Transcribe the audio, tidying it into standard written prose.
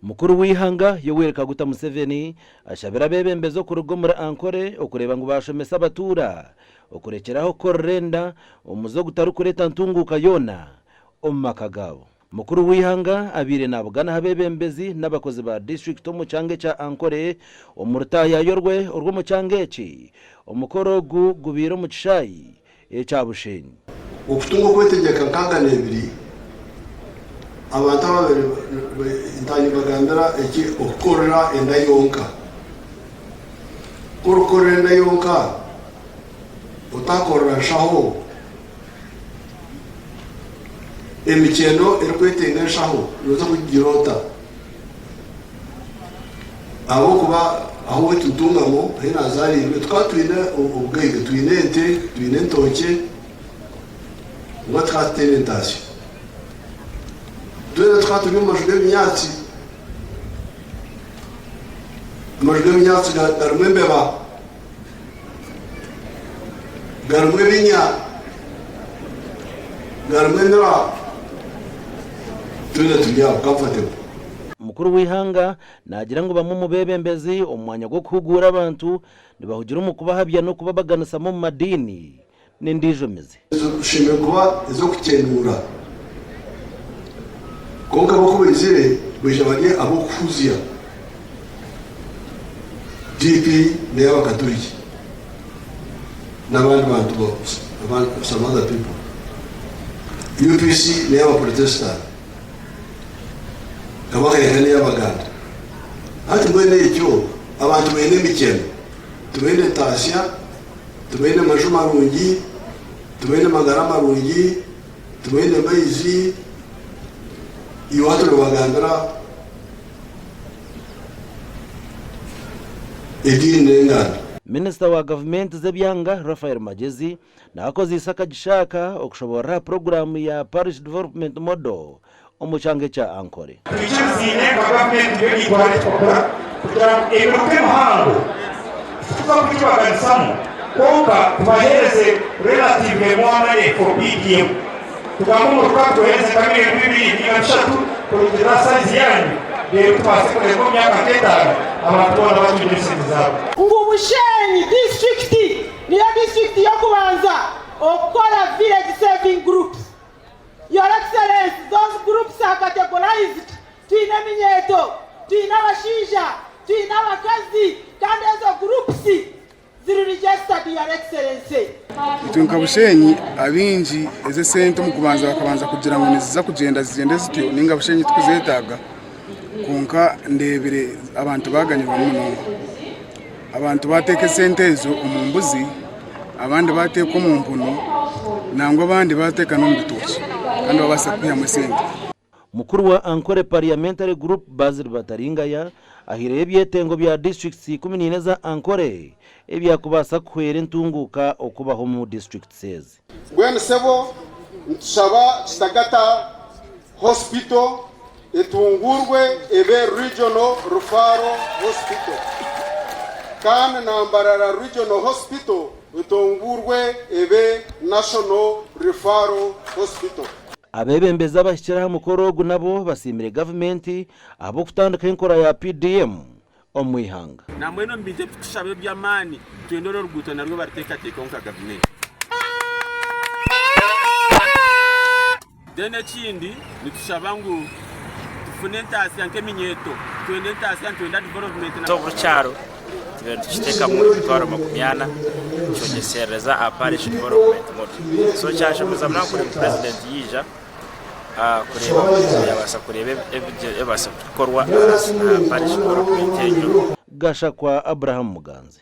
Mukuru w'ihanga Yoweri Kaguta Museveni ashabira bebembezo ku rugo muri Ankole okureba ngo bashomesa abatura okurekeraho korrenda umuzo gutarukureta ntunguka yona omakagabo. Mukuru w'ihanga abire nabugana habebembezi n'abakozi ba district mu cyange cya Ankole omurutaya yorwe urwo mu cyangeci omukoro gubiro mu cishayi ecyabushenyi okutungo kwetegeka nkangane ebiri abantu babere intani bagandara eki okukorera enda yonka kurukorera enda yonka utakorera shaho emikeno erikwetenga shaho yoza kugirota abo kuba aho wetutungamo hena zari twatwine ubwege twine ente twine ntoke watratene ntasyo dore twaturi mu majwi y'imyatsi amajwi y'imyatsi garumwe mbeba garumwe binya garumwe nra dore tujya comfortable. Mukuru w'ihanga nagira ngo bamwe mu bebembezi umwanya gwo kuhugura abantu nibahugira umukubahabya no kubabaganisa mu madini n'indijomeze ushimye kuba izo kukenura konka bakubizire buje bagiye abo kuzia DP ne y'abakatoliki n'abandi bantu bose some other people UPC ne y'abaprotestant kabakayene y'abaganda ati mwene icyo abantu bene mikeno tubene tasya tubene majuma rungi tubene magara marungi tubene maizi iwatu bagandara edine ngana. Minister wa government zebyanga Rafael Magezi nakoze isaka gishaka okushobora program ya parish development model omucyange cya Ankole. Twicizine government yo yitware twakora kugira ebiruke muhango tukakukibaganisamo konka tubahereze relative mwana for BDM tukamuruka tuhereze kamere bibiri n'eshatu kugira size yanyu rero tubase kureka mu myaka 5 abantu bana bakigirisiza zabo. Ngubushenyi district niyo district yo kubanza okora village saving groups. Your Excellency, those groups are categorized. Tuina minyeto, tuina washisha, tuina wakazi, kandi ezo groups ziri registered, Your Excellency. Tunkabushenyi abinji eze sente mu kubanza bakabanza kugira ngo niziza kugenda zityo ninga bushenyi tukuzetaga konka ndebere abantu baganye bamuno abantu bateke sente ezo umumbuzi abandi bateka mu mpuno nangwa abandi bateka no mbitoki kandi babasa kuya musenge. Mukuru wa Ankole Parliamentary Group Basil Bataringaya ahire ebyetengo bya districts 14 za Ankole ebyakubasa kwera ntunguka okubaho mu district says Bwene sebo nshaba Kitagata Hospital etungurwe ebe Regional Referral Hospital kandi nambarara Regional Hospital etungurwe ebe National Referral Hospital. Abebembeza bashyiraho mukorogo nabo basimire government abo kutandika inkora ya PDM omwihanga namwe no mbite tushabe byamani twendoro ruguto narwo bariteka teka onka government dene chindi nitushabangu tufunentasi yanke minyeto twendentasi yanke development na tobucharo twiteka mu bitwaro makumyana cyogesereza a parish development model so cyashe muzamna kuri president yija kureba yabasa kurebe ebasa korwa parish development gasha kwa Abraham Muganzi.